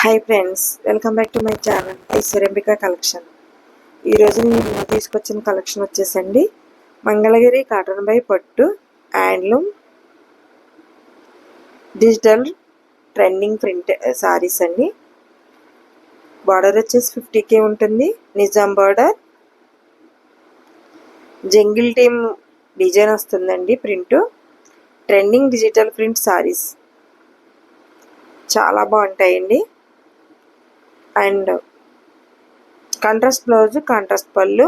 Hi friends, welcome back to my channel Aishwaryambika collection. ఈరోజు నేను తీసుకొచ్చిన కలెక్షన్ వచ్చేసండి మంగళగిరి కాటన్ బై పట్టు handloom digital trending print sarees అండి. బార్డర్ వచ్చేసి 50K ఉంటుంది. Nizam border, jungle theme design వస్తుందండి. Print trending digital print sarees చాలా బాగుంటాయండి. అండ్ కాంట్రాస్ట్ బ్లౌజ్, కాంట్రాస్ట్ పళ్ళు.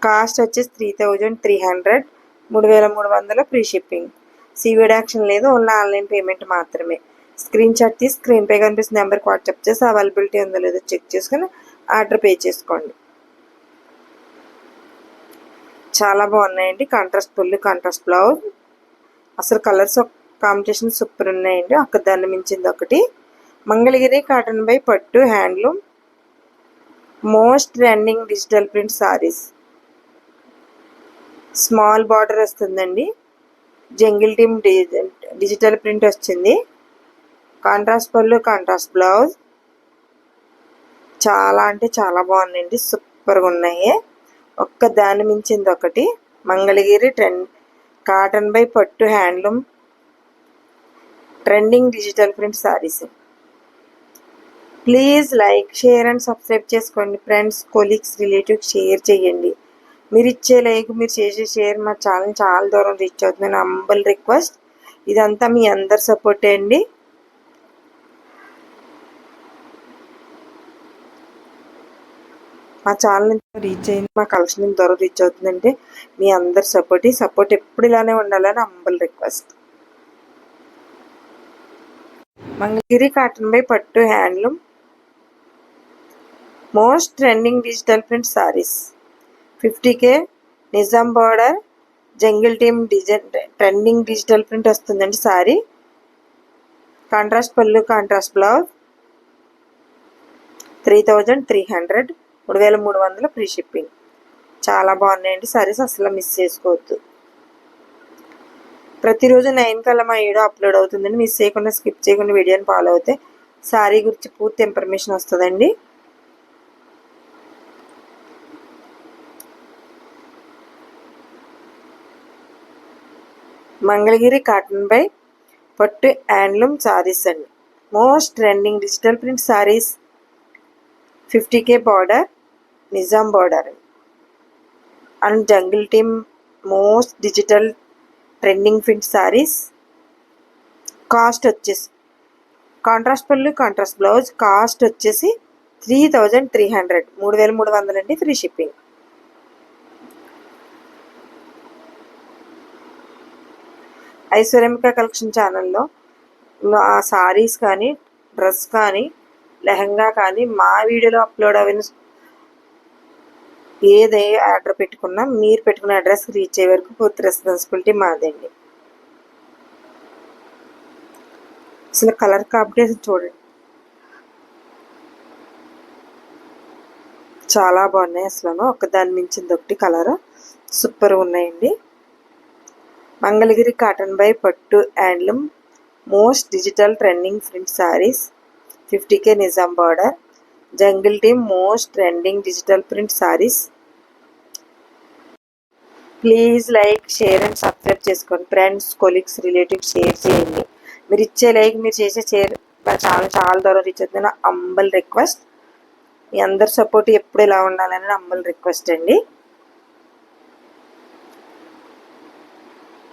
కాస్ట్ వచ్చేసి 3300, 3300 ఫ్రీ షిప్పింగ్. సీవీడ్ యాక్షన్ లేదు, ఓన్లీ ఆన్లైన్ పేమెంట్ మాత్రమే. స్క్రీన్ షాట్ తీసి స్క్రీన్ పై కనిపిస్తున్న నెంబర్కి వాట్సాప్ చేసి అవైలబిలిటీ ఉందో లేదో చెక్ చేసుకుని ఆర్డర్ పే చేసుకోండి. చాలా బాగున్నాయండి. కాంట్రాస్ట్ పళ్ళు, కాంట్రాస్ట్ బ్లౌజ్. అసలు కలర్స్ కాంబినేషన్ సూపర్ ఉన్నాయండి. దాన్ని మించింది ఒకటి. మంగళగిరి కాటన్ బై పట్టు handloom most trending digital print saris. Small border వస్తుందండి. జంగిల్ టీమ్ డిజిటల్ ప్రింట్ వచ్చింది. కాంట్రాస్ట్ పళ్ళు, కాంట్రాస్ట్ బ్లౌజ్. చాలా అంటే చాలా బాగున్నాయండి. సూపర్గా ఉన్నాయి. దాన్ని మించింది ఒకటి. మంగళగిరి కాటన్ బై పట్టు handloom trending digital print saris. Please like, share and subscribe చేసుకోండి. ఫ్రెండ్స్, కొలీగ్స్, రిలేటివ్స్ షేర్ చేయండి. మీరు ఇచ్చే లైక్, మీరు చేసే షేర్ మా ఛానల్ చాలా దూరం రీచ్ అవుతుంది. నా హంబల్ రిక్వెస్ట్. ఇదంతా మీ అందరి సపోర్టే అండి. మా ఛానల్ రీచ్ అయింది, మా కలెక్షన్ దూరం రీచ్ అవుతుందంటే మీ అందరి సపోర్ట్ ఎప్పుడు ఇలానే ఉండాలని humble request. Mangalagiri cotton by పట్టు handloom most trending digital print sarees. 50K. Nizam border, jungle theme design trending digital print వస్తుందండి సారీ. కాంట్రాస్ట్ పళ్ళు, కాంట్రాస్ట్ బ్లౌజ్. 3300, 3300 free shipping. చాలా బాగున్నాయండి సారీస్, అసలు మిస్ చేసుకోవద్దు. ప్రతిరోజు 9 కల్లా మా వీడియో అప్లోడ్ అవుతుందండి. మిస్ చేయకుండా, స్కిప్ చేయకుండా వీడియోని ఫాలో అవుతే సారీ గురించి పూర్తి ఇన్ఫర్మేషన్ వస్తుందండి. మంగళగిరి కాటన్ బై పట్టు హ్యాండ్లూమ్ సారీస్ అండి. Most trending digital print sarees. 50K border, Nizam border and jungle team most digital trending print saris. Cost వచ్చేసి కాంట్రాస్ట్ పళ్ళు, కాంట్రాస్ట్ బ్లౌజ్. కాస్ట్ వచ్చేసి 3300, 3300 అండి. Free shipping. ఐశ్వర్యంబిక కలెక్షన్ ఛానల్లో ఆ సారీస్ కానీ, డ్రెస్ కానీ, లెహంగా కానీ మా వీడియోలో అప్లోడ్ అయిన ఏదే ఆర్డర్ పెట్టుకున్నా మీరు పెట్టుకున్న అడ్రస్కి రీచ్ అయ్యే వరకు పూర్తి రెస్పాన్సిబిలిటీ మాదండి. అసలు కలర్ కాంబినేషన్ చూడండి, చాలా బాగున్నాయి. అసలు దాన్ని మించింది ఒకటి. కలర్ సూపర్గా ఉన్నాయండి. మంగళగిరి కాటన్ బై పట్టు handloom most digital trending print sarees. 50K Nizam border, jungle team most trending digital print saris. Please like, share and subscribe చేసుకోండి. ఫ్రెండ్స్, కొలీగ్స్, రిలేటివ్స్ షేర్ చేయండి. మీరు ఇచ్చే లైక్, మీరు చేసే షేర్ మా ఛానల్ చాలా దూరం రీచ్ అవుతుంది. నా హంబల్ రిక్వెస్ట్. మీ అందరి సపోర్ట్ ఎప్పుడు ఇలా ఉండాలని హంబల్ రిక్వెస్ట్ అండి.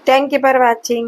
Thank you for watching.